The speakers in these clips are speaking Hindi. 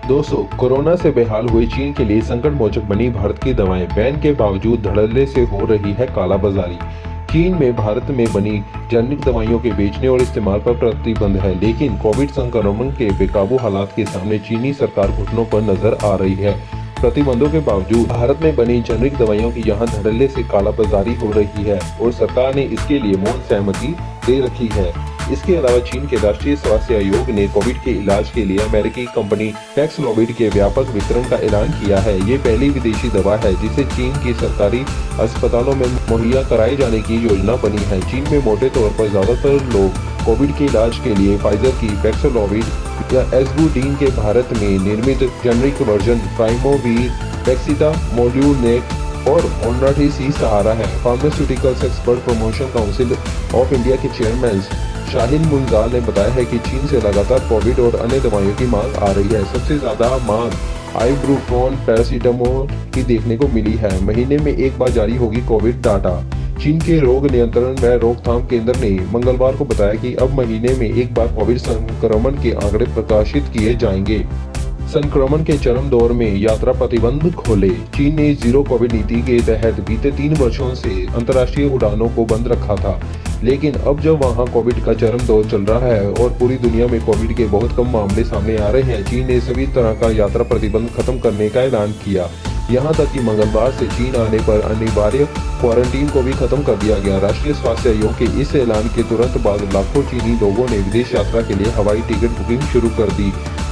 दोस्तों, कोरोना से बेहाल हुई चीन के लिए संकट मोचक बनी भारत की दवाएं। बैन के बावजूद धड़ल्ले से हो रही है कालाबाजारी। चीन में भारत में बनी जेनेरिक दवाइयों के बेचने और इस्तेमाल पर प्रतिबंध है, लेकिन कोविड संक्रमण के बेकाबू हालात के सामने चीनी सरकार घुटनों पर नजर आ रही है। प्रतिबंधों के बावजूद भारत में बनी जेनेरिक दवाइयों की यहां धड़ल्ले से कालाबाजारी हो रही है और सरकार ने इसके लिए मौन सहमति दे रखी है। इसके अलावा चीन के राष्ट्रीय स्वास्थ्य आयोग ने कोविड के इलाज के लिए अमेरिकी कंपनी पैक्सलोविड के व्यापक वितरण का ऐलान किया है। ये पहली विदेशी दवा है जिसे चीन की सरकारी अस्पतालों में मुहैया कराए जाने की योजना बनी है। चीन में मोटे तौर पर ज्यादातर लोग कोविड के इलाज के लिए फाइजर की पैक्सलोविड या एस्बुटीन के भारत में निर्मित जेनेरिक वर्जन प्राइमोवीर, पैक्सिटा, मोल्यूनेक और मोनार्टिसी सहारा है। Pharmaceuticals expert promotion council of India के चेयरमैन शाहिन मुंजाल ने बताया है कि चीन से लगातार कोविड और अन्य दवाइयों की मांग आ रही है। सबसे ज्यादा मांग आइबुप्रोफेन, पैरासीटामोल की देखने को मिली है। महीने में एक बार जारी होगी कोविड डाटा। चीन के रोग नियंत्रण व रोकथाम केंद्र ने मंगलवार को बताया कि अब महीने में एक बार कोविड संक्रमण के आंकड़े प्रकाशित किए जाएंगे। संक्रमण के चरम दौर में यात्रा प्रतिबंध खोले। चीन ने जीरो कोविड नीति के तहत बीते 3 वर्षों से अंतर्राष्ट्रीय उड़ानों को बंद रखा था, लेकिन अब जब वहां कोविड का चरम दौर चल रहा है और पूरी दुनिया में कोविड के बहुत कम मामले सामने आ रहे हैं, चीन ने सभी तरह का यात्रा प्रतिबंध खत्म करने का ऐलान किया। यहां तक कि मंगलवार से चीन आने पर अनिवार्य क्वारंटीन को भी खत्म कर दिया गया। राष्ट्रीय स्वास्थ्य आयोग के इस ऐलान के तुरंत बाद लाखों चीनी लोगों ने विदेश यात्रा के लिए हवाई टिकट बुकिंग शुरू कर दी।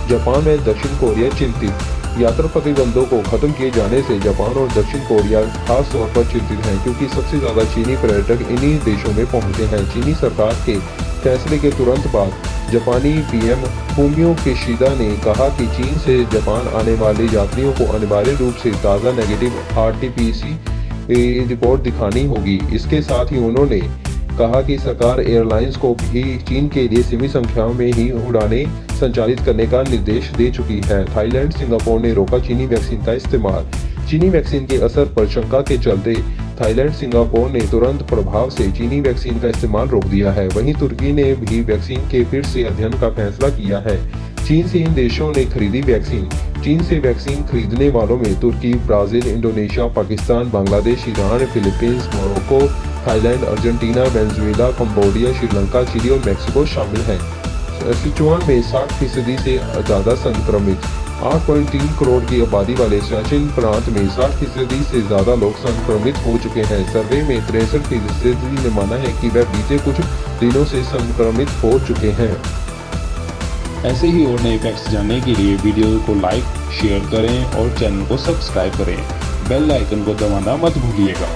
जापान में दक्षिण कोरिया चिंतित। यात्रा प्रतिबंधों को खत्म किए जाने से जापान और दक्षिण कोरिया खास तौर पर चिंतित हैं, क्योंकि सबसे ज्यादा चीनी पर्यटक इन्हीं देशों में पहुंचते हैं। चीनी सरकार के फैसले के तुरंत बाद जापानी पीएम फूमियो किशिदा ने कहा कि चीन से जापान आने वाले यात्रियों को अनिवार्य रूप से ताज़ा नेगेटिव आरटी-पीसीआर रिपोर्ट दिखानी होगी। इसके साथ ही उन्होंने कहा कि सरकार एयरलाइंस को भी चीन के लिए सीमित संख्या में ही उड़ानें संचालित करने का निर्देश दे चुकी है। थाईलैंड, सिंगापुर ने रोका चीनी वैक्सीन का इस्तेमाल। चीनी वैक्सीन के असर पर शंका के चलते थाईलैंड, सिंगापुर ने तुरंत प्रभाव से चीनी वैक्सीन का इस्तेमाल रोक दिया है। वहीं तुर्की ने भी वैक्सीन के फिर से अध्ययन का फैसला किया है। चीन से इन देशों ने खरीदी वैक्सीन। चीन से वैक्सीन खरीदने वालों में Turkey, Brazil, Indonesia, Pakistan, Bangladesh, Iran, Philippines, Morocco, Thailand, Argentina, Venezuela, Cambodia, Sri Lanka, Chile और मैक्सिको शामिल हैं। सिचुआन में 60% से ज्यादा संक्रमित। 8.3 करोड़ की आबादी वाले सियाचिन प्रांत में 60% से ज्यादा लोग संक्रमित हो चुके हैं। सर्वे में 63% ने माना है कि वह बीते कुछ दिनों से संक्रमित हो चुके हैं। ऐसे ही और नए फैक्ट्स जानने के लिए वीडियो को लाइक, शेयर करें और चैनल को सब्सक्राइब करें। बेल आइकन को दबाना मत भूलिएगा।